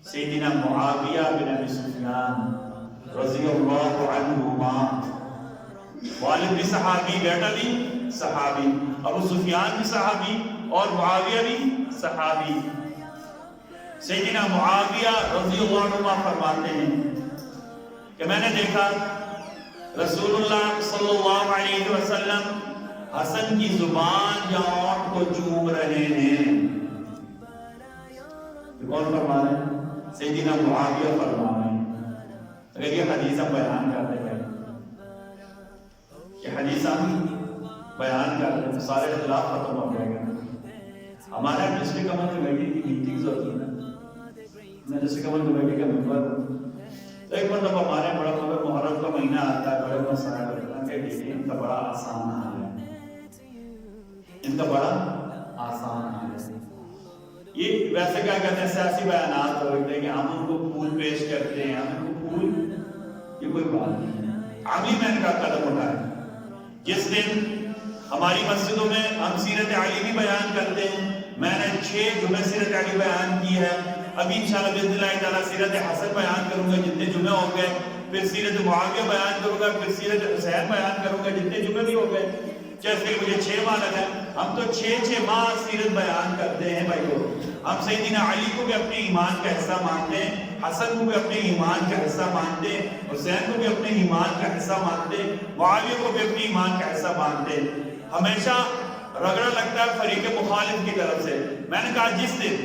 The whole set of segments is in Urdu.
سیدنا معاویہ بن ابی سفیان رضی اللہ عنہما، والد بھی صحابی، بیٹا بھی صحابی، ابو سفیان بھی صحابی اور معاویہ بھی صحابی۔ سیدنا معاویہ رضی اللہ عنہما فرماتے ہیں کہ میں نے دیکھا رسول اللہ صلی اللہ علیہ وسلم حسن کی زبان یا ہونٹ کو چوم رہے ہیں۔ کون فرما رہے ہیں؟ سیدنا معاویہ فرما رہے ہیں۔ اگر یہ حدیث ہم بیان کرتے ہیں، یہ حدیث ہم بیان کرتے ہیں تو سارے اختلاف ختم ہو جائے گا۔ ہمارا ڈسٹرکٹ کمل کمیٹی کی میٹنگز ہوتی ہیں نا، میں ڈسٹرکٹ کمل کمیٹی کا ممبر ہوں، تو ایک مرتبہ ہمارے بڑا مگر محرم کا مہینہ آتا ہے، بڑے مسائل ہوتا ہے کہ ان کا بڑا آسان حال ہے، ان کا بڑا آسان حال ہے۔ یہ ویسے کیا کہتے ہیں، سیاسی بیانات ہوتے ہیں کہ ہم ان کو پھول پیش کرتے ہیں، ہم ان کو پھول، یہ کوئی بات نہیں ہے۔ عملی میں ان کا قدم اٹھائے۔ جس دن ہماری مسجدوں میں ہم سیرت علی بھی بیان کرتے ہیں، میں نے 6 جمعے سیرت علی بیان کی ہے، ابھی انشاءاللہ باذن اللہ تعالیٰ سیرت حسن بیان کروں گا جتنے جمعے ہو گئے، پھر سیرت معاویہ بیان کروں گا، پھر سیرت حسین بیان کروں گا جتنے جمعے بھی ہو گئے، جیسے کہ مجھے 6 ماہ لگا۔ ہم تو 6 ماہ سیرت بیان کرتے ہیں بھائی کو۔ ہم سیدنا علی کو بھی اپنے ایمان کا حصہ مانتے ہیں، حسن کو بھی اپنے ایمان کا حصہ مانتے ہیں، حسین کو بھی اپنے ایمان کا حصہ مانتے ہیں، معاویہ کو بھی اپنے ایمان کا حصہ مانتے ہیں۔ ہمیشہ رگڑا لگتا ہے فریق مخالف کی طرف سے۔ میں نے کہا جس دن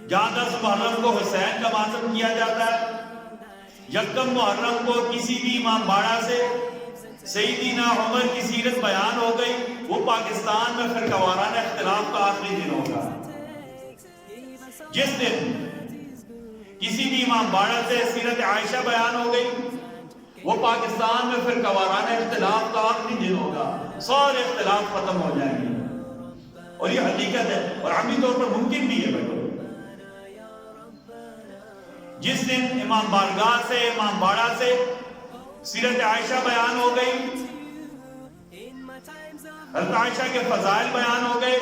جہاں 10 محرم کو حسین کا ماتم کیا جاتا ہے، یکم محرم کو کسی بھی امام باڑہ سے سیدنا عمر کی سیرت بیان ہو گئی، وہ پاکستان میں فرقہ وارانہ اختلاف کا آخری دن ہوگا۔ جس دن کسی بھی امام باڑہ سے سیرت عائشہ بیان ہو گئی، وہ پاکستان میں فرقہ وارانہ اختلاف کا آخری دن ہوگا، سارے اختلاف ختم ہو جائیں گے۔ اور یہ حقیقت ہے اور عملی طور پر ممکن بھی ہے بھائی۔ جس دن امام بارگاہ سے، امام باڑہ سے سیرت عائشہ بیان ہو گئی، حضرت عائشہ کے فضائل بیان ہو گئے،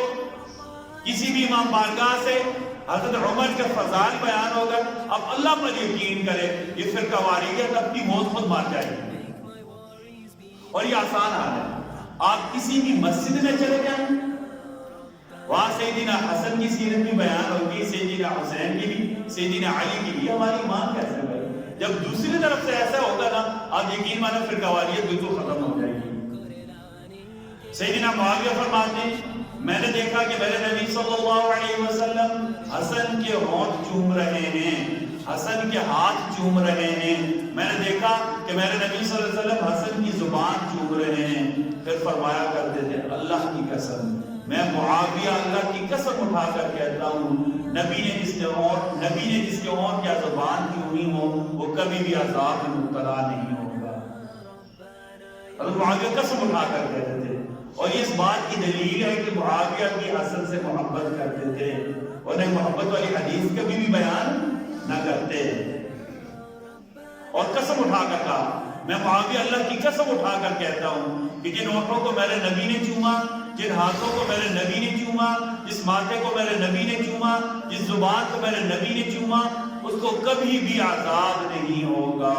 کسی بھی امام بارگاہ سے حضرت عمر کے فضائل بیان ہو گئے، اب اللہ پر یقین کرے یہ فرقہ واریت اپنی موت خود مار جائے گی۔ اور یہ آسان حال ہے، آپ کسی بھی مسجد میں چلے جائیں، وہاں سیدنا حسن کی سیرت بھی بیان ہوگی، سیدنا حسین کی بھی، سیدنا علی کی بھی۔ ہماری ایمان کیسے بھائی؟ جب دوسری طرف سے ایسا ہوگا نا، آپ یقین مانے فرقہ واریت بالکل ختم ہو جائے گی۔ سیدنا معاویہ فرماتے ہیں میں نے دیکھا کہ میرے نبی صلی اللہ علیہ وسلم حسن کے ہونٹ چوم رہے ہیں، حسن کے ہاتھ چوم رہے ہیں۔ میں نے دیکھا کہ میرے نبی صلی اللہ علیہ وسلم حسن کی زبان چوم رہے ہیں۔ پھر فرمایا کرتے تھے اللہ کی قسم، میں معاویہ اللہ کی قسم اٹھا کر کہتا ہوں، نبی نے جس کے ہونٹ یا زبان چومی ہو وہ کبھی بھی عذاب میں مبتلا نہیں ہوگا۔ حضرت معاویہ قسم اٹھا کر کہتے تھے، اور یہ اس بات کی دلیل ہے کہ معاویہ بھی حسن سے محبت کرتے تھے، اور نہیں محبت والی حدیث کبھی بھی بیان نہ کرتے، اور قسم اٹھا کر کہا میں معاویہ اللہ کی قسم اٹھا کر کہتا ہوں کہ جن ہونٹوں کو میرے نبی نے چوما، جن ہاتھوں کو میرے نبی نے چوما، جس ماتھے کو میرے نبی نے چوما، جس زبان کو میرے نبی نے چوما، اس کو کبھی بھی عذاب نہیں ہوگا۔